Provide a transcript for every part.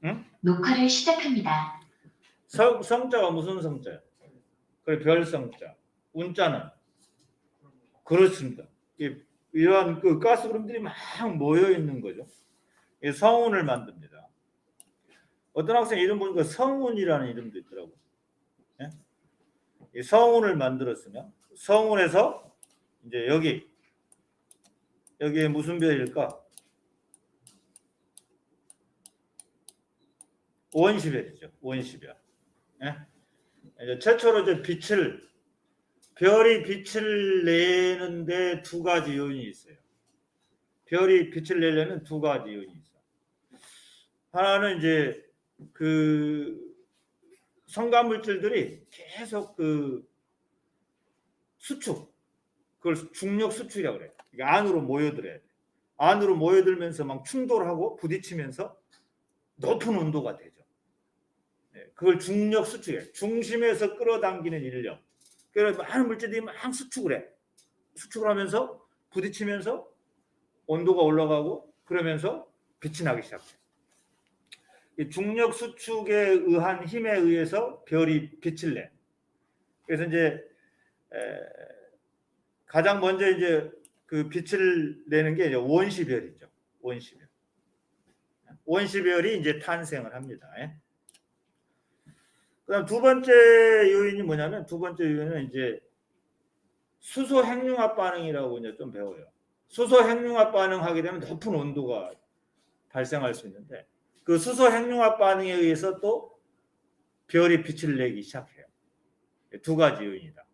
응? 녹화를 시작합니다. 성자가 무슨 성자야? 그래, 별성자. 운자는 그렇습니다. 이러한 그 가스 구름들이 막 모여 있는 거죠. 성운을 만듭니다. 어떤 학생 이름 보니까 성운이라는 이름도 있더라고. 예? 이 성운을 만들었으면 성운에서 이제 여기에 무슨 별일까? 원시별이죠. 원시별. 예? 이제 최초로 이제 별이 빛을 내는데 두 가지 요인이 있어요. 별이 빛을 내려면 두 가지 요인이 있어요. 하나는 이제 그 성간 물질들이 계속 그 수축, 그걸 중력 수축이라고 그래요. 그러니까 안으로 모여들어야 돼. 안으로 모여들면서 막 충돌하고 부딪히면서 높은 온도가 되죠. 그걸 중력 수축이에요. 중심에서 끌어당기는 인력. 그래서 많은 물질들이 막 수축을 해. 수축을 하면서 부딪히면서 온도가 올라가고 그러면서 빛이 나기 시작해요. 중력 수축에 의한 힘에 의해서 별이 빛을 내. 그래서 이제 가장 먼저 이제 그 빛을 내는 게 이제 원시별이죠. 원시별. 원시별이 이제 탄생을 합니다. 그다음 두 번째 요인이 뭐냐면 두 번째 요인은 이제 수소 핵융합 반응이라고 이제 좀 배워요. 수소 핵융합 반응하게 되면 높은 온도가 발생할 수 있는데 그 수소 핵융합 반응에 의해서 또 별이 빛을 내기 시작해요. 두 가지 요인이다.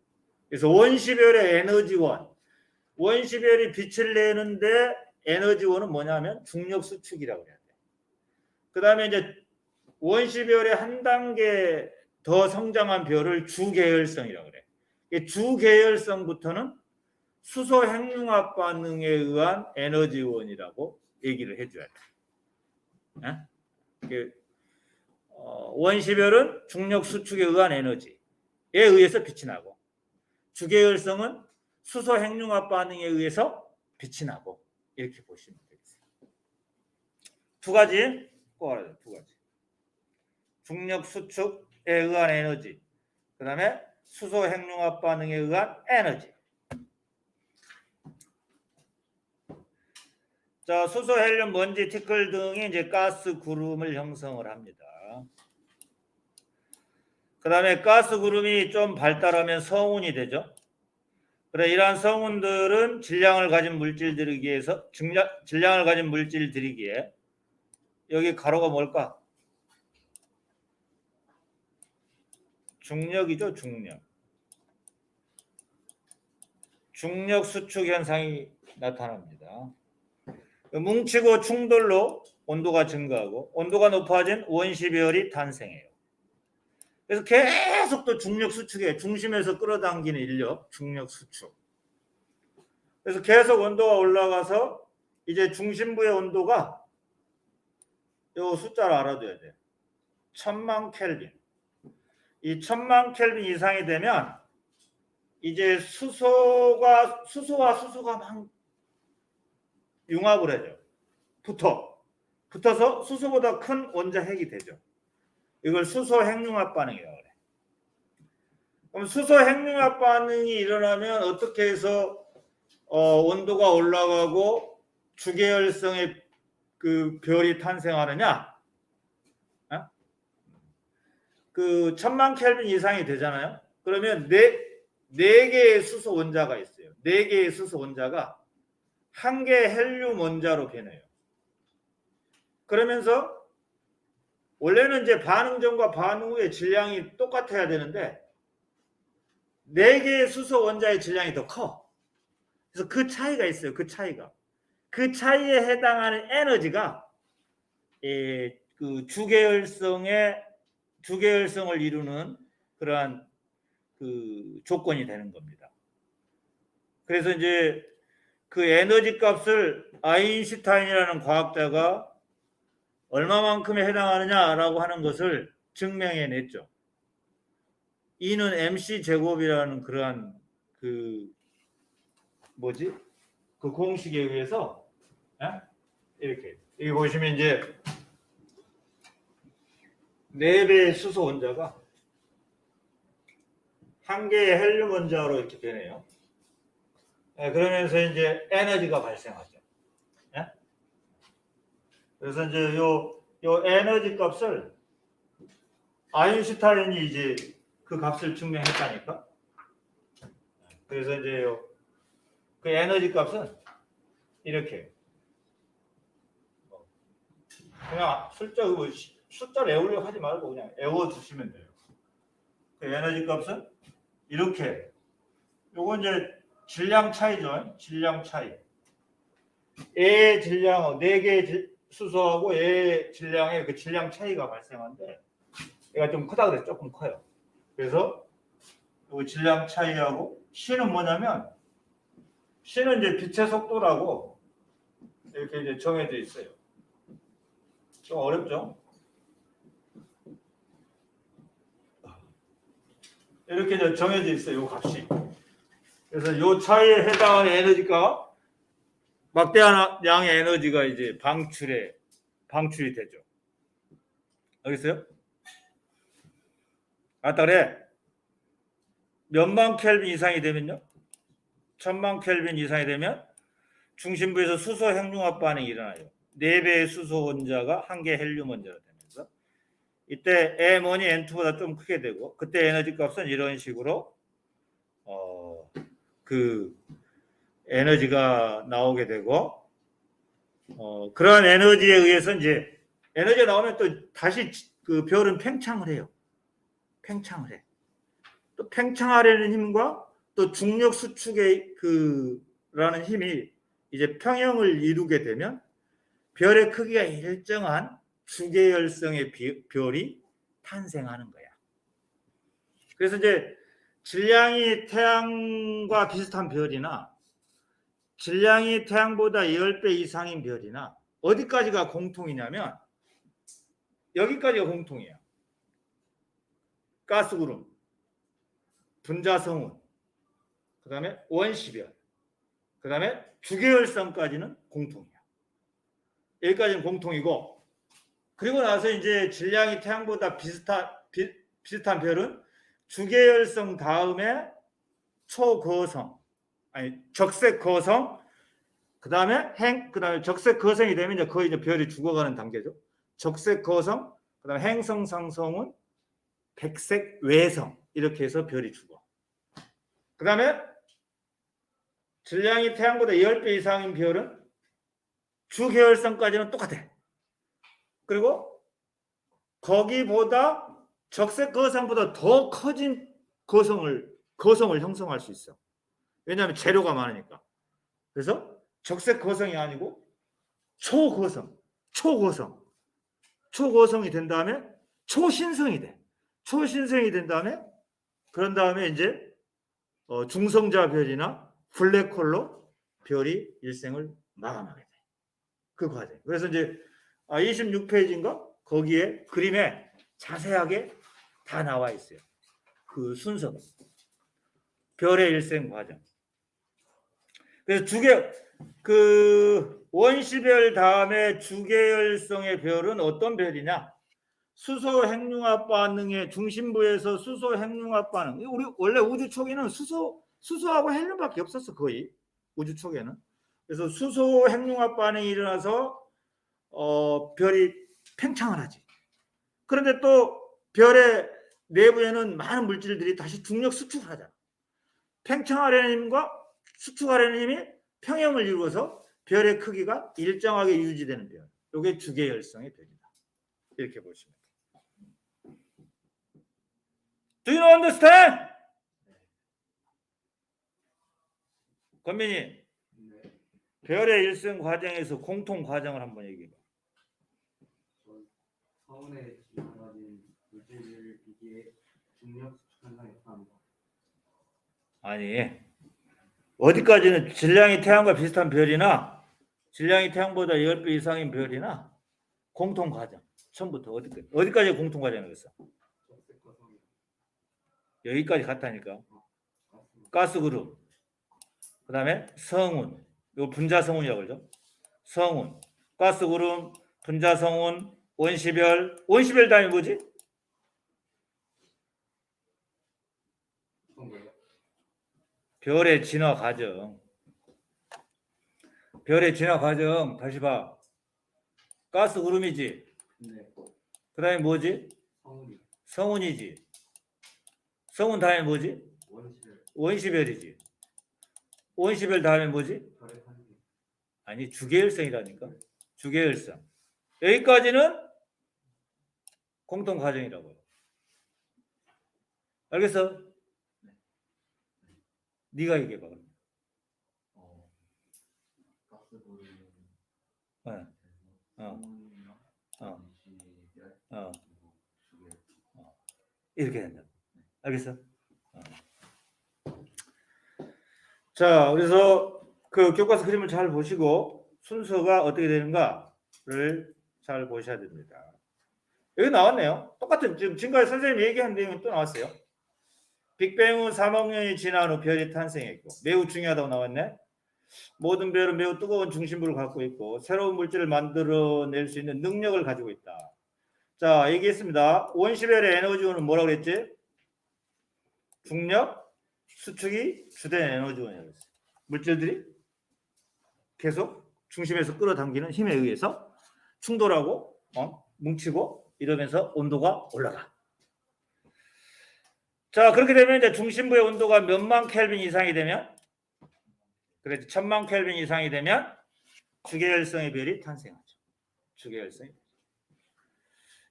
그래서 원시별의 에너지원, 원시별이 빛을 내는데 에너지원은 뭐냐면 중력 수축이라고 해야 돼. 그 다음에 이제 원시별의 한 단계 더 성장한 별을 주계열성이라고 그래. 주계열성부터는 수소 핵융합 반응에 의한 에너지원이라고 얘기를 해줘야 돼. 원시별은 중력 수축에 의한 에너지에 의해서 빛이 나고 주계열성은 수소 핵융합 반응에 의해서 빛이 나고 이렇게 보시면 되겠어요. 두 가지 꼭 알아야 돼요. 두 가지. 중력 수축에 의한 에너지, 그 다음에 수소 핵융합 반응에 의한 에너지. 자, 수소, 헬륨, 먼지, 티끌 등이 이제 가스 구름을 형성을 합니다. 그 다음에 가스 구름이 좀 발달하면 성운이 되죠. 그래, 이러한 성운들은 질량을 가진 물질들이기에 여기 가로가 뭘까? 중력이죠, 중력. 중력 수축 현상이 나타납니다. 뭉치고 충돌로 온도가 증가하고 온도가 높아진 원시별이 탄생해요. 그래서 계속 또 중력 수축에 중심에서 끌어당기는 인력, 중력 수축. 그래서 계속 온도가 올라가서 이제 중심부의 온도가 이 숫자를 알아둬야 돼요. 1000만 켈빈. 이 1000만 켈빈 이상이 되면 이제 수소와 수소가 막 융합을 해요. 붙어서 수소보다 큰 원자핵이 되죠. 이걸 수소 핵융합 반응이라고 그래. 그럼 수소 핵융합 반응이 일어나면 어떻게 해서 온도가 올라가고 주계열성의 그 별이 탄생하느냐? 그 1000만 켈빈 이상이 되잖아요. 그러면 네 개의 수소 원자가 있어요. 네 개의 수소 원자가 한 개의 헬륨 원자로 변해요. 그러면서 원래는 이제 반응 전과 반응 후의 질량이 똑같아야 되는데 네 개의 수소 원자의 질량이 더 커. 그래서 그 차이가 있어요. 그 차이에 해당하는 에너지가 그 주계열성을 이루는 그러한 그 조건이 되는 겁니다. 그래서 이제 그 에너지 값을 아인슈타인이라는 과학자가 얼마만큼에 해당하느냐라고 하는 것을 증명해냈죠. E는 MC 제곱이라는 그러한 그 공식에 의해서 이렇게 여기 보시면 이제 4배의 수소 원자가 1개의 헬륨 원자로 이렇게 되네요. 네, 그러면서 이제 에너지가 발생하죠. 네? 그래서 이제 요 에너지 값을 아인슈타인이 이제 그 값을 증명했다니까. 그래서 이제 그 에너지 값은 이렇게 그냥 숫자를 외우려고 하지 말고 그냥 외워 두시면 돼요. 그 에너지 값은 이렇게 요거 이제 질량 차이죠. 질량 차이. A의 질량 4개의 수소하고 A의 질량의 그 질량 차이가 발생하는데 얘가 좀 크다 그래서 조금 커요. 그래서 이 질량 차이하고 C는 뭐냐면 C는 이제 빛의 속도라고 이렇게 이제 정해져 있어요. 좀 어렵죠? 이렇게 이제 정해져 있어요. 이 값이. 그래서 이 차이에 해당하는 에너지가 막대한 양의 에너지가 이제 방출이 되죠. 알겠어요? 아까 그래. 몇만 켈빈 이상이 되면요? 1000만 켈빈 이상이 되면 중심부에서 수소 핵융합 반응이 일어나요. 4배의 수소 원자가 1개 헬륨 원자가 되면서 이때 M1이 N2보다 좀 크게 되고 그때 에너지 값은 이런 식으로 그 에너지가 나오게 되고 그런 에너지에 의해서 이제 에너지가 나오면 또 다시 그 별은 팽창을 해요. 팽창을 해. 또 팽창하려는 힘과 또 중력 수축의 그라는 힘이 이제 평형을 이루게 되면 별의 크기가 일정한 주계열성의 별이 탄생하는 거야. 그래서 이제 질량이 태양과 비슷한 별이나 질량이 태양보다 10배 이상인 별이나 어디까지가 공통이냐면 여기까지가 공통이야. 가스구름, 분자성운, 그 다음에 원시별, 그 다음에 주계열성까지는 공통이야. 여기까지는 공통이고 그리고 나서 이제 질량이 태양보다 비슷한 별은 주계열성 다음에 초거성, 아니 적색거성, 그 다음에 적색거성이 되면 이제 거의 이제 별이 죽어가는 단계죠. 적색거성, 그 다음에 행성상성은 백색외성 이렇게 해서 별이 죽어. 그 다음에 질량이 태양보다 10배 이상인 별은 주계열성까지는 똑같아. 그리고 거기보다 적색 거성보다 더 커진 거성을 형성할 수 있어. 왜냐하면 재료가 많으니까. 그래서 적색 거성이 아니고 초거성이 된 다음에 초신성이 돼. 초신성이 된 다음에 그런 다음에 이제 중성자 별이나 블랙홀로 별이 일생을 마감하게 돼. 그 과정. 그래서 이제 26페이지인가 거기에 그림에 자세하게 다 나와 있어요. 그 순서가. 별의 일생 과정. 그래서 원시별 다음에 주계열성의 별은 어떤 별이냐? 수소 핵융합 반응의 중심부에서 수소 핵융합 반응. 우리 원래 우주 초기는 수소하고 헬륨밖에 없었어 거의 우주 초기에는. 그래서 수소 핵융합 반응이 일어나서 별이 팽창을 하지. 그런데 또 별의 내부에는 많은 물질들이 다시 중력 수축을 하잖아. 팽창하려는 힘과 수축하려는 힘이 평형을 이루어서 별의 크기가 일정하게 유지되는 별. 이게 주계열성의 별이다. 이렇게 보시면 돼요. Do you understand? 권민이 네. 별의 일생 과정에서 공통 과정을 한번 얘기해 봐. 서운에 지나가진 물질들을 비기에 중력 수축 현상이 나타납니다. 아니 어디까지는 질량이 태양과 비슷한 별이나 질량이 태양보다 10배 이상인 별이나 공통 과정 처음부터 어디까지 공통 과정이었어? 적색 거성이 여기까지 갔다니까. 가스그룹, 그 다음에 성운, 요 분자성운이라고 그러죠. 성운, 가스그룹, 분자성운, 원시별 다음에 뭐지? 별의 진화 과정. 별의 진화 과정 다시 봐. 가스 구름이지. 네. 그다음에 뭐지? 성운이 성운이지. 성운 다음에 뭐지? 원시별 원시별이지. 원시별 다음에 뭐지? 별의 환기 아니 주계열성이라니까. 주계열성. 여기까지는 공통 과정이라고요. 알겠어? 네가 얘기해봐. 그럼. 가스불은 어, 어, 어, 어. 이렇게 된다. 알겠어? 어. 자, 그래서 그 교과서 그림을 잘 보시고 순서가 어떻게 되는가를 잘 보셔야 됩니다. 여기 나왔네요. 똑같은 지금까지 선생님이 얘기한 내용이 또 나왔어요. 빅뱅 후 3억 년이 지난 후 별이 탄생했고 매우 중요하다고 나왔네. 모든 별은 매우 뜨거운 중심부를 갖고 있고 새로운 물질을 만들어낼 수 있는 능력을 가지고 있다. 자, 얘기했습니다. 원시별의 에너지원은 뭐라고 그랬지? 중력, 수축이 주된 에너지원이라고 했어요. 물질들이 계속 중심에서 끌어당기는 힘에 의해서 충돌하고 뭉치고 이러면서 온도가 올라가. 자, 그렇게 되면 이제 중심부의 온도가 몇만 켈빈 이상이 되면, 그래서 1000만 켈빈 이상이 되면 주계열성의 별이 탄생하죠. 주계열성의 별.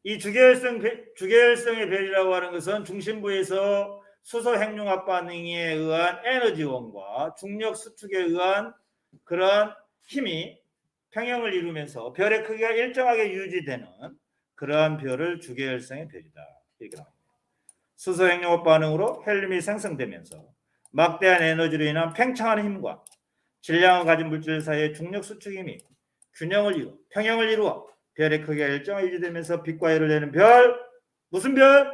이 주계열성의 별이라고 하는 것은 중심부에서 수소 핵융합 반응에 의한 에너지원과 중력 수축에 의한 그런 힘이 평형을 이루면서 별의 크기가 일정하게 유지되는 그러한 별을 주계열성의 별이다. 이렇게 나옵니다. 수소 핵융합 반응으로 헬륨이 생성되면서 막대한 에너지로 인한 팽창하는 힘과 질량을 가진 물질 사이의 중력 수축 힘이 균형을 이루어 평형을 이루어 별의 크기가 일정하게 유지되면서 빛과 열을 내는 별. 무슨 별?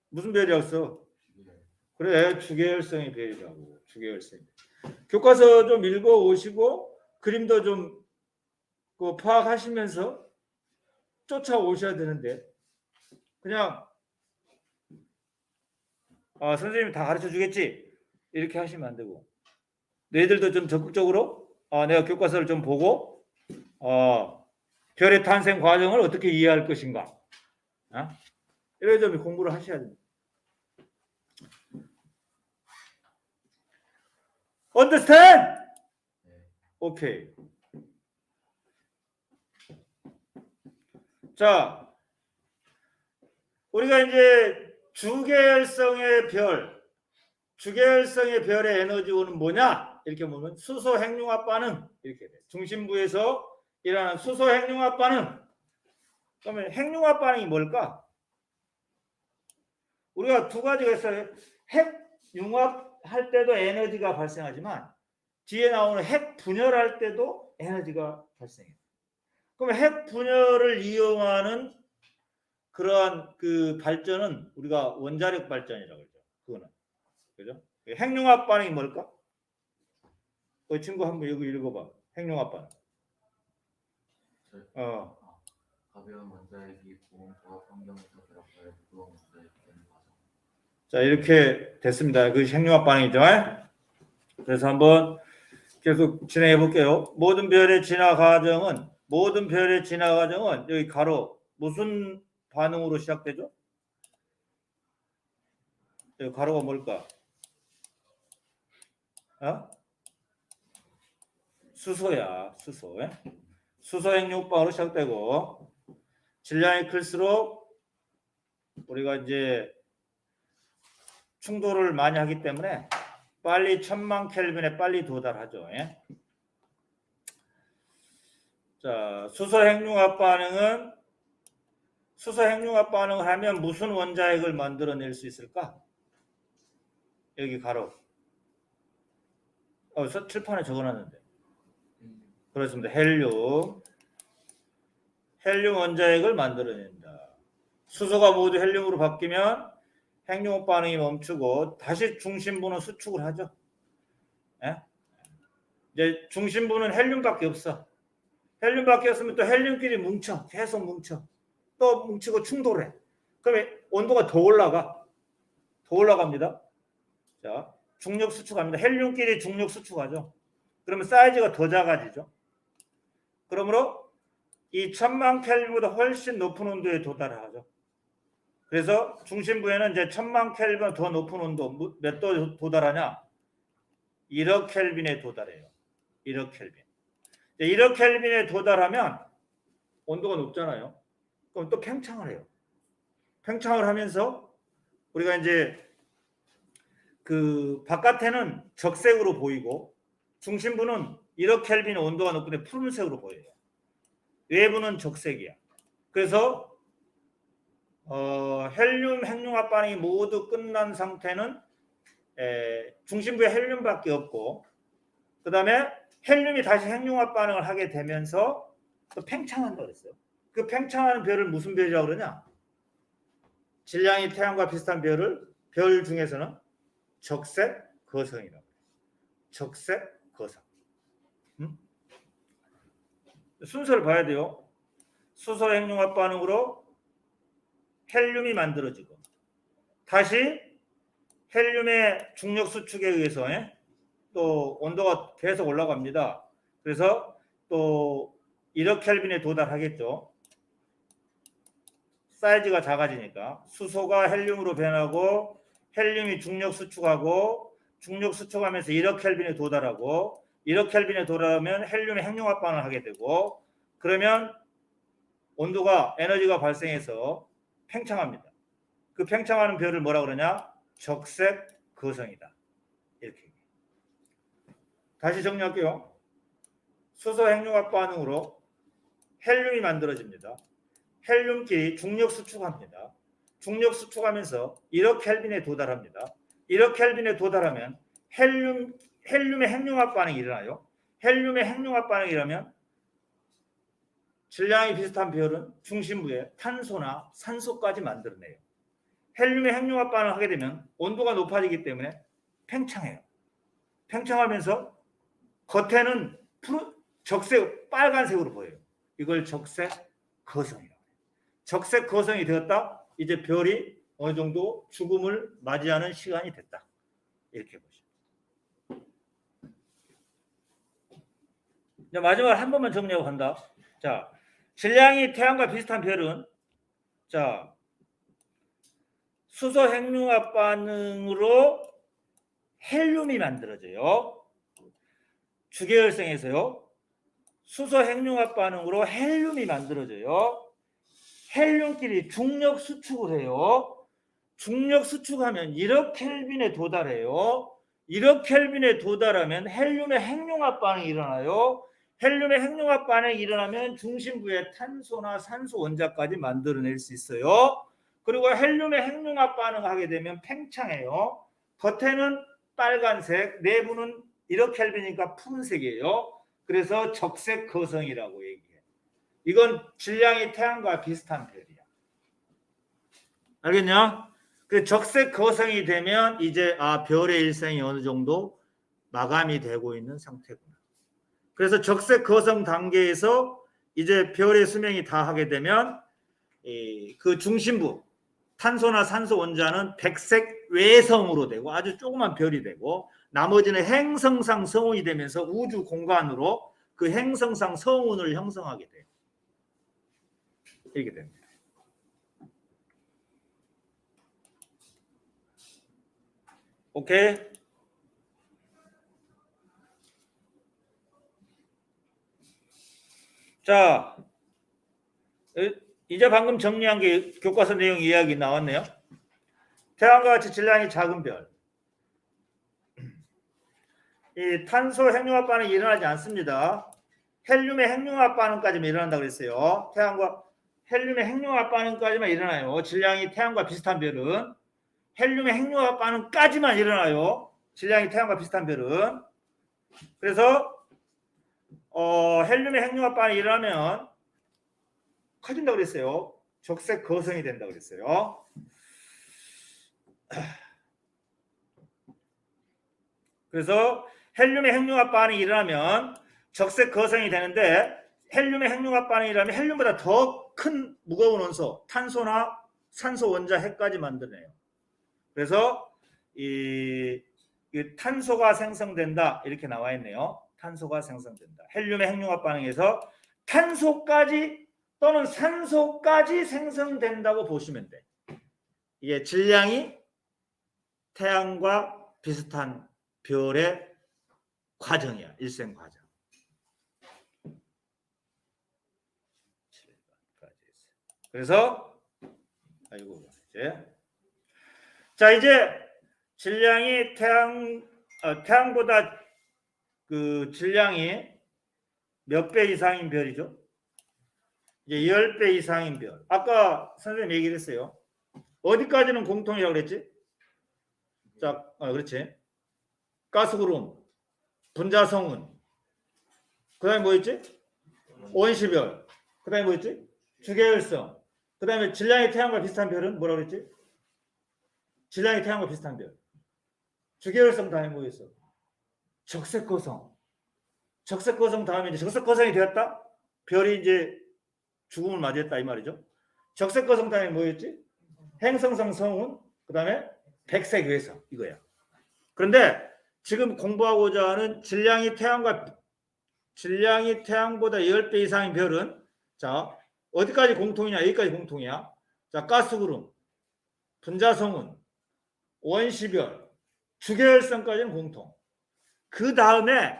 무슨 별이라고 써? 그래, 주계열성의 별이라고. 주계열성. 교과서 좀 읽어 오시고 그림도 좀 파악하시면서 쫓아오셔야 되는데 그냥 선생님이 다 가르쳐 주겠지 이렇게 하시면 안 되고 너희들도 좀 적극적으로 내가 교과서를 좀 보고 별의 탄생 과정을 어떻게 이해할 것인가 이런 점 공부를 하셔야 됩니다. Understand? 오케이. 자, 우리가 이제 주계열성의 별의 에너지원은 뭐냐? 이렇게 보면 수소 핵융합 반응 이렇게 돼. 중심부에서 일어나는 수소 핵융합 반응. 그러면 핵융합 반응이 뭘까? 우리가 두 가지가 있어요. 핵융합할 때도 에너지가 발생하지만 뒤에 나오는 핵 분열할 때도 에너지가 발생해요. 그럼 핵 분열을 이용하는 그러한 그 발전은 우리가 원자력 발전이라고 그러죠. 그거는. 그죠? 핵융합 반응이 뭘까? 그 친구 한번 여기 읽어봐. 핵융합 반응. 가벼운 원자핵이 고온 고압 환경에서 결합하여 무거운 원자핵이 되는 과정. 자, 이렇게 됐습니다. 그 핵융합 반응이죠. 그래서 한번 계속 진행해 볼게요. 모든 별의 진화 과정은 여기 가로 무슨 반응으로 시작되죠? 여기 가로가 뭘까? 수소야, 수소. 수소 핵융합으로 시작되고 질량이 클수록 우리가 이제 충돌을 많이 하기 때문에 빨리 1000만 켈빈에 빨리 도달하죠. 자, 수소 핵융합 반응을 하면 무슨 원자핵을 만들어낼 수 있을까? 여기 가로. 칠판에 적어놨는데. 그렇습니다. 헬륨 원자핵을 만들어낸다. 수소가 모두 헬륨으로 바뀌면 핵융합 반응이 멈추고 다시 중심부는 수축을 하죠. 이제 중심부는 헬륨밖에 없어. 헬륨밖에 없으면 또 헬륨끼리 계속 뭉쳐. 또 뭉치고 충돌해. 그러면 온도가 더 올라갑니다. 자, 중력 수축합니다. 헬륨끼리 중력 수축하죠. 그러면 사이즈가 더 작아지죠. 그러므로 이 1000만 켈빈보다 훨씬 높은 온도에 도달하죠. 그래서 중심부에는 이제 1000만 켈빈 더 높은 온도 몇 도 도달하냐? 1억 켈빈에 도달해요. 1억 켈빈. 1억 켈빈에 도달하면 온도가 높잖아요. 그럼 또 팽창을 해요. 팽창을 하면서 우리가 이제 그 바깥에는 적색으로 보이고 중심부는 1억 켈빈 온도가 높은데 푸른색으로 보여요. 외부는 적색이야. 그래서 헬륨 핵융합 반응이 모두 끝난 상태는 중심부에 헬륨밖에 없고 그 다음에 헬륨이 다시 핵융합 반응을 하게 되면서 또 팽창한다고 그랬어요. 그 팽창하는 별을 무슨 별이라고 그러냐? 질량이 태양과 비슷한 별 중에서는 적색 거성이라고 해요. 적색 거성. 순서를 봐야 돼요. 수소 핵융합 반응으로 헬륨이 만들어지고 다시 헬륨의 중력 수축에 의해서 또 온도가 계속 올라갑니다. 그래서 또 1억 켈빈에 도달하겠죠. 사이즈가 작아지니까 수소가 헬륨으로 변하고 헬륨이 중력 수축하고 중력 수축하면서 1억 켈빈에 도달하고 1억 켈빈에 도달하면 헬륨의 핵융합 반응을 하게 되고 그러면 온도가 에너지가 발생해서 팽창합니다. 그 팽창하는 별을 뭐라 그러냐? 적색 거성이다. 이렇게. 다시 정리할게요. 수소 핵융합 반응으로 헬륨이 만들어집니다. 헬륨끼리 중력 수축합니다. 중력 수축하면서 1억 켈빈에 도달합니다. 1억 켈빈에 도달하면 헬륨의 핵융합 반응이 일어나요. 헬륨의 핵융합 반응이 일어나면 질량이 비슷한 별은 중심부에 탄소나 산소까지 만들어내요. 헬륨의 핵융합 반응을 하게 되면 온도가 높아지기 때문에 팽창해요. 팽창하면서 겉에는 적색, 빨간색으로 보여요. 이걸 적색 거성이라고 해요. 적색 거성이 되었다. 이제 별이 어느 정도 죽음을 맞이하는 시간이 됐다. 이렇게 보시죠. 이제 마지막으로 한 번만 정리하고 간다. 자, 질량이 태양과 비슷한 별은 자 수소 핵융합 반응으로 헬륨이 만들어져요. 주계열성에서요. 수소 핵융합 반응으로 헬륨이 만들어져요. 헬륨끼리 중력 수축을 해요. 중력 수축하면 1억 켈빈에 도달해요. 1억 켈빈에 도달하면 헬륨의 핵융합 반응이 일어나요. 헬륨의 핵융합 반응이 일어나면 중심부에 탄소나 산소 원자까지 만들어낼 수 있어요. 그리고 헬륨의 핵융합 반응을 하게 되면 팽창해요. 겉에는 빨간색, 내부는 1억 켈빈이니까 푸른색이에요. 그래서 적색 거성이라고 얘기해요. 이건 질량이 태양과 비슷한 별이야. 알겠냐? 그 적색 거성이 되면 이제 별의 일생이 어느 정도 마감이 되고 있는 상태구나. 그래서 적색 거성 단계에서 이제 별의 수명이 다 하게 되면 그 중심부 탄소나 산소 원자는 백색 외성으로 되고 아주 조그만 별이 되고 나머지는 행성상 성운이 되면서 우주 공간으로 그 행성상 성운을 형성하게 돼요. 이렇게 됩니다. 오케이? 자, 이제 방금 정리한 게 교과서 내용 이야기 나왔네요. 태양과 같이 질량이 작은 별. 이 탄소 핵융합 반응이 일어나지 않습니다. 헬륨의 핵융합 반응까지만 일어난다고 그랬어요. 태양과 헬륨의 핵융합 반응까지만 일어나요. 질량이 태양과 비슷한 별은 헬륨의 핵융합 반응까지만 일어나요. 질량이 태양과 비슷한 별은. 그래서 헬륨의 핵융합 반응이 일어나면 커진다고 그랬어요. 적색 거성이 된다고 그랬어요. 그래서 헬륨의 핵융합 반응이 일어나면 적색 거성이 되는데 헬륨의 핵융합 반응이 일어나면 헬륨보다 더 큰 무거운 원소, 탄소나 산소 원자 핵까지 만드네요. 그래서 이 이 탄소가 생성된다 이렇게 나와 있네요. 탄소가 생성된다. 헬륨의 핵융합 반응에서 탄소까지 또는 산소까지 생성된다고 보시면 돼. 이게 질량이 태양과 비슷한 별의 과정이야. 일생 과정. 그래서 아이고 이제 질량이 태양보다 그 질량이 몇 배 이상인 별이죠? 이제 10배 이상인 별. 아까 선생님 얘기를 했어요. 어디까지는 공통이라고 그랬지? 자, 그렇지. 가스구름, 분자성운. 그다음에 뭐였지? 원시별. 그다음에 뭐였지? 주계열성. 그다음에 질량이 태양과 비슷한 별은 뭐라고 그랬지? 질량이 태양과 비슷한 별. 주계열성 다음에 뭐였어? 적색거성. 적색거성 다음에 이제 적색거성이 되었다. 별이 이제 죽음을 맞이했다 이 말이죠. 적색거성 다음에 뭐였지? 행성성 성운. 그다음에 백색외성 이거야. 그런데 지금 공부하고자 하는 질량이 태양보다 10배 이상인 별은 자 어디까지 공통이냐? 여기까지 공통이야. 자 가스구름, 분자성운, 원시별, 주계열성까지는 공통. 그 다음에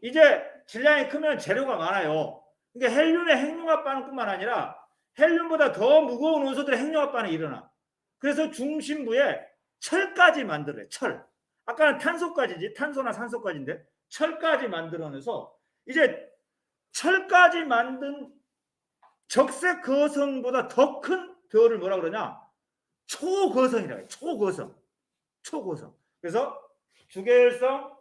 이제 질량이 크면 재료가 많아요. 그러니까 헬륨의 핵융합 반응뿐만 아니라 헬륨보다 더 무거운 원소들의 핵융합 반응이 일어나. 그래서 중심부에 철까지 만들어요. 철. 아까는 탄소까지지. 탄소나 산소까지인데 철까지 만들어내서 이제 철까지 만든 적색 거성보다 더 큰 별을 뭐라 그러냐? 초거성이라고 해요. 초거성. 초거성. 그래서 주계열성,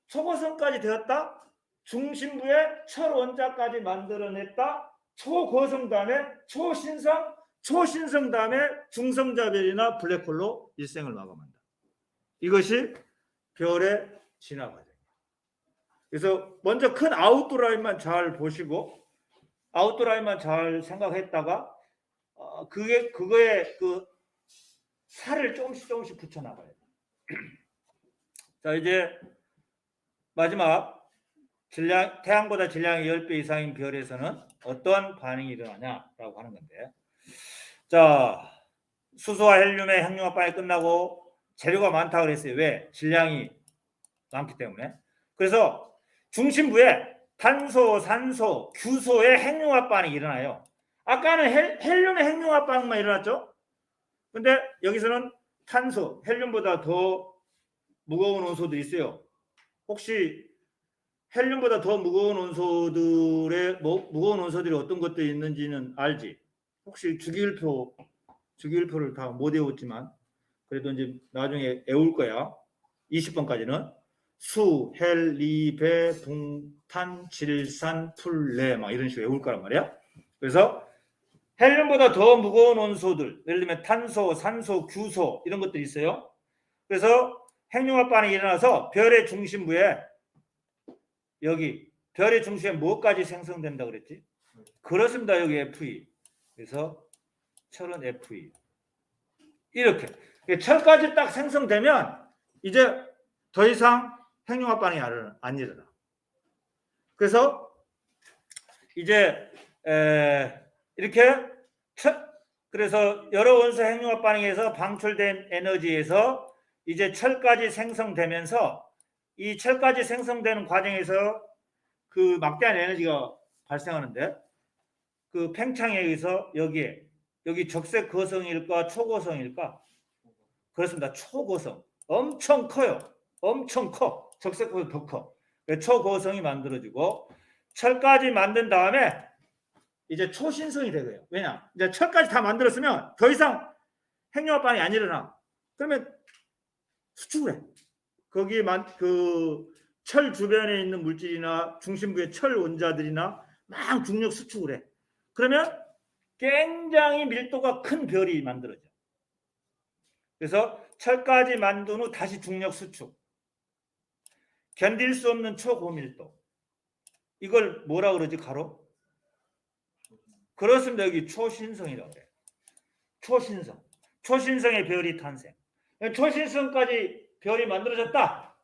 초거성까지 되었다. 중심부에 철 원자까지 만들어냈다. 초거성 다음에 초신성 다음에 중성자별이나 블랙홀로 일생을 마감한다. 이것이 별의 진화 과정이에요. 그래서 먼저 큰 아웃라인만 잘 보시고 아웃라인만 잘 생각했다가 그거에 그 살을 조금씩 붙여 나가요. 자 이제 마지막 태양보다 질량이 10배 이상인 별에서는 어떤 반응이 일어나냐라고 하는 건데, 자 수소와 헬륨의 핵융합 반응이 끝나고 재료가 많다고 그랬어요. 왜? 질량이 많기 때문에. 그래서 중심부에 탄소, 산소, 규소의 핵융합 반응이 일어나요. 아까는 헬륨의 핵융합 반응만 일어났죠. 근데 여기서는 탄소, 헬륨보다 더 무거운 원소들이 있어요. 혹시 헬륨보다 더 무거운 원소들이 어떤 것들이 있는지는 알지? 혹시 주기율표를 다 못 외웠지만 그래도 이제 나중에 외울 거야. 20번까지는 수, 헬, 리, 배, 붕, 탄, 질산, 풀, 레 막 이런 식으로 외울 거란 말이야. 그래서 헬륨보다 더 무거운 원소들, 예를 들면 탄소, 산소, 규소 이런 것들이 있어요. 그래서 핵융합 반응이 일어나서 별의 중심부에 여기 별의 중심에 뭐까지 생성된다 그랬지? 그렇습니다. 여기 Fe. 그래서 철은 Fe. 이렇게 철까지 딱 생성되면 이제 더 이상 핵융합 반응이 안 일어나. 그래서 이제 이렇게 그래서 여러 원소 핵융합 반응에서 방출된 에너지에서 이제 철까지 생성되면서 이 철까지 생성되는 과정에서 그 막대한 에너지가 발생하는데 그 팽창에 의해서 여기 적색 거성일까 초거성일까? 그렇습니다. 초거성. 엄청 커요. 엄청 커. 적색 거성 더 커. 초거성이 만들어지고 철까지 만든 다음에 이제 초신성이 되고요. 왜냐? 이제 철까지 다 만들었으면 더 이상 핵융합 반응이 안 일어나. 그러면 수축을 해. 거기에 그 철 주변에 있는 물질이나 중심부의 철 원자들이나 막 중력 수축을 해. 그러면 굉장히 밀도가 큰 별이 만들어져. 그래서 철까지 만든 후 다시 중력 수축. 견딜 수 없는 초고밀도. 이걸 뭐라 그러지 가로? 그렇습니다. 여기 초신성이라고 그래요. 초신성의 별이 탄생. 초신성까지 별이 만들어졌다.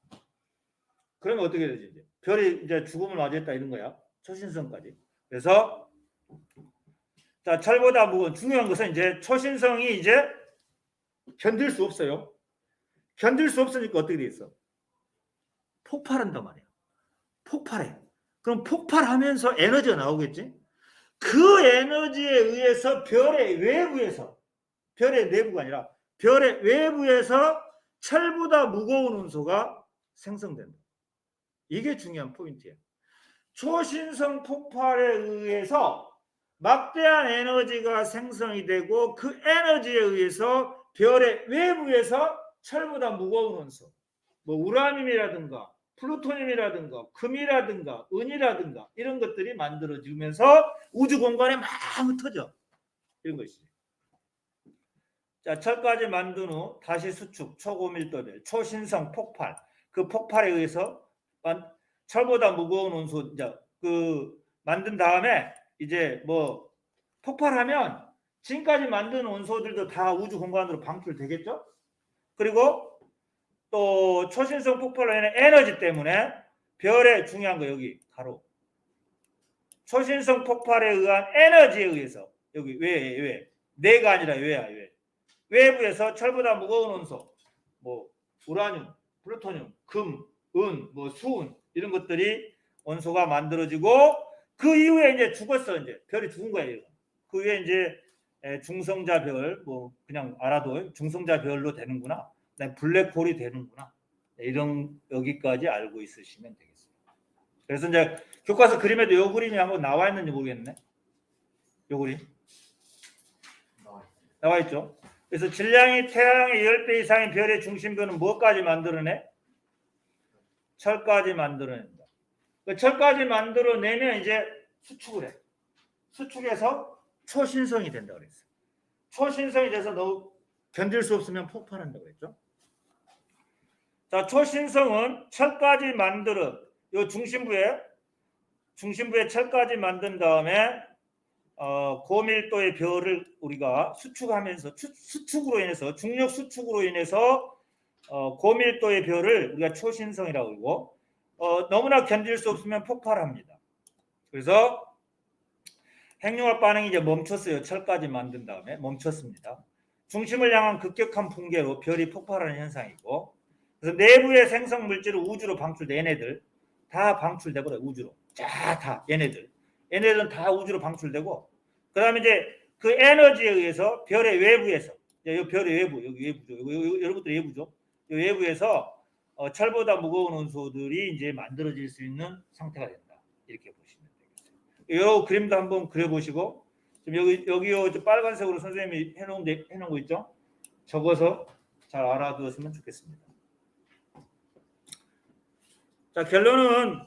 그러면 어떻게 되지? 이제? 별이 이제 죽음을 맞이했다 이런 거야. 초신성까지. 그래서 자, 철보다 무거운 중요한 것은 이제 초신성이 이제 견딜 수 없어요. 견딜 수 없으니까 어떻게 돼 있어? 폭발한단 말이야. 폭발해. 그럼 폭발하면서 에너지가 나오겠지? 그 에너지에 의해서 별의 외부에서, 별의 내부가 아니라 별의 외부에서 철보다 무거운 원소가 생성된다. 이게 중요한 포인트예요. 초신성 폭발에 의해서 막대한 에너지가 생성이 되고 그 에너지에 의해서 별의 외부에서 철보다 무거운 원소, 뭐 우라늄이라든가 플루토늄이라든가 금이라든가 은이라든가 이런 것들이 만들어지면서 우주 공간에 막 흩어져. 이런 것이죠. 자, 철까지 만든 후 다시 수축, 초고밀도별, 초신성 폭발. 그 폭발에 의해서 철보다 무거운 원소 이제 그 만든 다음에 이제 뭐 폭발하면 지금까지 만든 원소들도 다 우주 공간으로 방출되겠죠? 그리고 또 초신성 폭발로 인한 에너지 때문에 별의 중요한 거 여기 가로 초신성 폭발에 의한 에너지에 의해서 여기 왜 내가 아니라 왜야 왜 외부에서 철보다 무거운 원소 뭐 우라늄, 플루토늄, 금, 은, 뭐 수은 이런 것들이 원소가 만들어지고 그 이후에 이제 죽었어. 이제 별이 죽은 거예요. 그 위에 이제 중성자 별, 뭐 그냥 알아도 중성자 별로 되는구나. 블랙홀이 되는구나. 이런 여기까지 알고 있으시면 되겠습니다. 그래서 이제 교과서 그림에도 요 그림이 한번 나와 있는지 모르겠네. 요 그림 나와 있죠. 그래서 질량이 태양의 10배 이상인 별의 중심별은 뭐까지 만들어내? 철까지 만들어낸다. 그 철까지 만들어내면 이제 수축을 해. 수축해서 초신성이 된다고 그랬어요. 초신성이 돼서 너 견딜 수 없으면 폭발한다고 했죠. 자, 초신성은 철까지 만들어 요 중심부에 철까지 만든 다음에 고밀도의 별을 우리가 수축하면서 수축으로 인해서 중력 수축으로 인해서 고밀도의 별을 우리가 초신성이라고 그러고 너무나 견딜 수 없으면 폭발합니다. 그래서 핵융합 반응이 이제 멈췄어요. 철까지 만든 다음에 멈췄습니다. 중심을 향한 급격한 붕괴로 별이 폭발하는 현상이고 그래서 내부의 생성 물질을 우주로 방출돼 얘네들 다 방출돼 버려요. 우주로 다 얘네들은 다 우주로 방출되고 그 다음에 이제 그 에너지에 의해서 별의 외부에서 이 별의 외부 여기 외부죠. 여러분들 외부죠. 이 외부에서 철보다 무거운 원소들이 이제 만들어질 수 있는 상태가 된다. 이렇게 보시면 되겠어요. 이 그림도 한번 그려보시고 지금 여기 빨간색으로 선생님이 해놓은 거 있죠? 적어서 잘 알아두었으면 좋겠습니다. 자, 결론은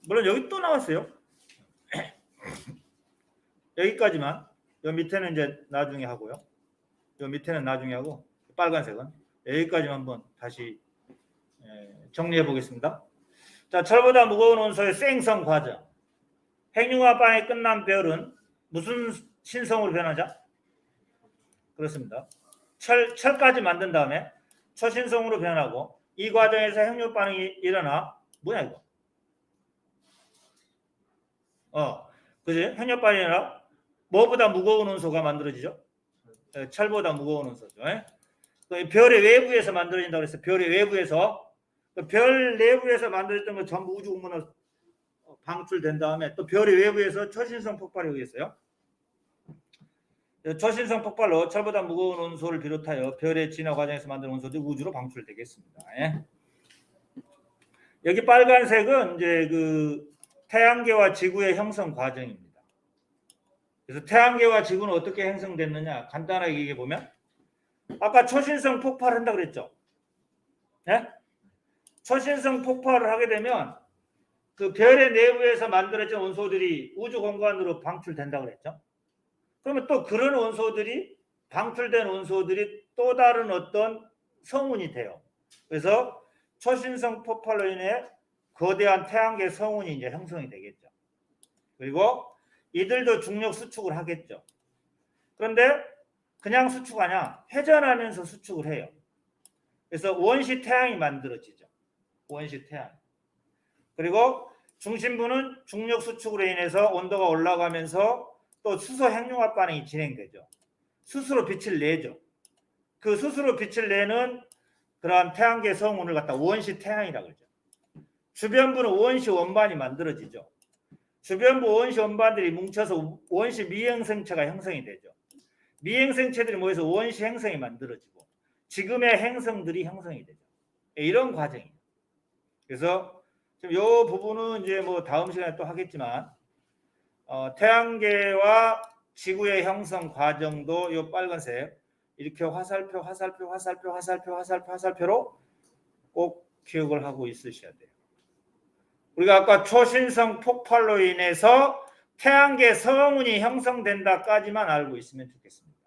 물론 여기 또 나왔어요. 여기까지만. 요 밑에는 이제 나중에 하고요. 요 밑에는 나중에 하고 빨간색은 여기까지만 한번 다시 정리해 보겠습니다. 자, 철보다 무거운 원소의 생성 과정. 핵융합 반응이 끝난 별은 무슨 신성으로 변하죠? 그렇습니다. 철까지 만든 다음에 초신성으로 변하고 이 과정에서 핵융합 반응이 일어나 뭐야 이거? 그지? 핵융합 반응이 일어나 뭐보다 무거운 원소가 만들어지죠? 철보다 무거운 원소죠. 별의 외부에서 만들어진다고 했어요. 별의 외부에서 별 내부에서 만들어졌던 거 전부 우주 공간으로 방출된 다음에 또 별의 외부에서 초신성 폭발에 의해서요. 초신성 폭발로 철보다 무거운 원소를 비롯하여 별의 진화 과정에서 만든 원소들이 우주로 방출되겠습니다. 여기 빨간색은 이제 그 태양계와 지구의 형성 과정입니다. 그래서 태양계와 지구는 어떻게 형성됐느냐 간단하게 얘기해 보면 아까 초신성 폭발한다 그랬죠. 초신성 폭발을 하게 되면 그 별의 내부에서 만들어진 원소들이 우주 공간으로 방출된다 그랬죠. 그러면 또 그런 원소들이 방출된 원소들이 또 다른 어떤 성운이 돼요. 그래서 초신성 폭발로 인해 거대한 태양계 성운이 이제 형성이 되겠죠. 그리고 이들도 중력 수축을 하겠죠. 그런데 그냥 수축하냐? 회전하면서 수축을 해요. 그래서 원시 태양이 만들어지죠. 원시 태양. 그리고 중심부는 중력 수축으로 인해서 온도가 올라가면서 또 수소 핵융합 반응이 진행되죠. 스스로 빛을 내죠. 그 스스로 빛을 내는 그러한 태양계 성운을 갖다 원시 태양이라고 그러죠. 주변부는 원시 원반이 만들어지죠. 주변부 원시 원반들이 뭉쳐서 원시 미행성체가 형성이 되죠. 미행성체들이 모여서 원시 행성이 만들어지고 지금의 행성들이 형성이 되죠. 이런 과정이에요. 그래서 지금 이 부분은 이제 뭐 다음 시간에 또 하겠지만 태양계와 지구의 형성 과정도 이 빨간색 이렇게 화살표로 꼭 기억을 하고 있으셔야 돼요. 우리가 아까 초신성 폭발로 인해서 태양계 성운이 형성된다까지만 알고 있으면 좋겠습니다.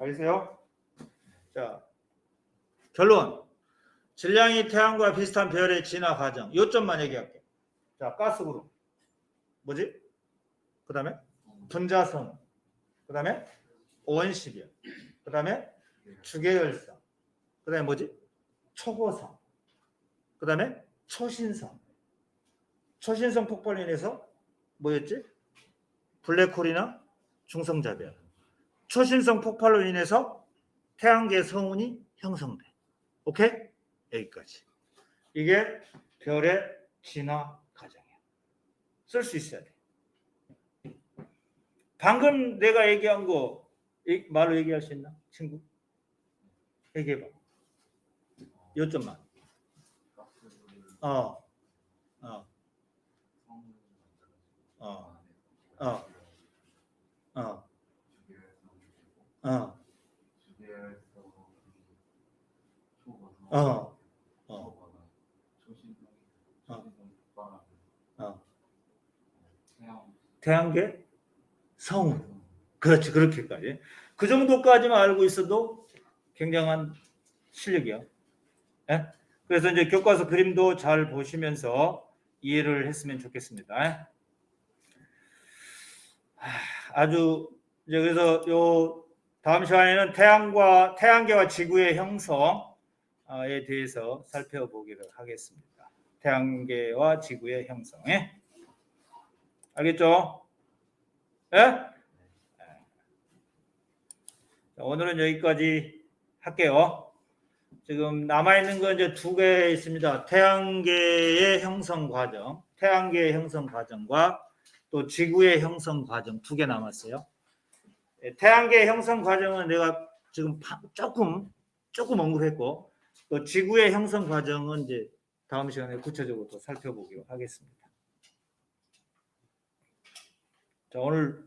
알겠어요? 자, 결론. 질량이 태양과 비슷한 별의 진화 과정. 요점만 얘기할게요. 자, 가스그룹. 뭐지? 그 다음에 분자성. 그 다음에 원시별. 그 다음에 주계열성. 그 다음에 뭐지? 초고성. 그 다음에 초신성. 초신성 폭발로 인해서 뭐였지? 블랙홀이나 중성자별. 초신성 폭발로 인해서 태양계 성운이 형성돼. 오케이? 여기까지. 이게 별의 진화 과정이야. 쓸 수 있어야 돼. 방금 내가 얘기한 거 말로 얘기할 수 있나? 친구? 얘기해봐. 요점만. 태양계 성운. 그렇지, 그렇게까지. 그 정도까지만 알고 있어도 굉장한 실력이야. 네? 그래서 이제 교과서 그림도 잘 보시면서 이해를 했으면 좋겠습니다. 아주 이제 그래서 요 다음 시간에는 태양계와 지구의 형성에 대해서 살펴보기를 하겠습니다. 태양계와 지구의 형성에. 알겠죠? 예? 오늘은 여기까지 할게요. 지금 남아있는 건 이제 2개 있습니다. 태양계의 형성 과정, 태양계의 형성 과정과 또 지구의 형성 과정 2개 남았어요. 태양계의 형성 과정은 내가 지금 조금 언급했고, 또 지구의 형성 과정은 이제 다음 시간에 구체적으로 또 살펴보기로 하겠습니다. 자, 오늘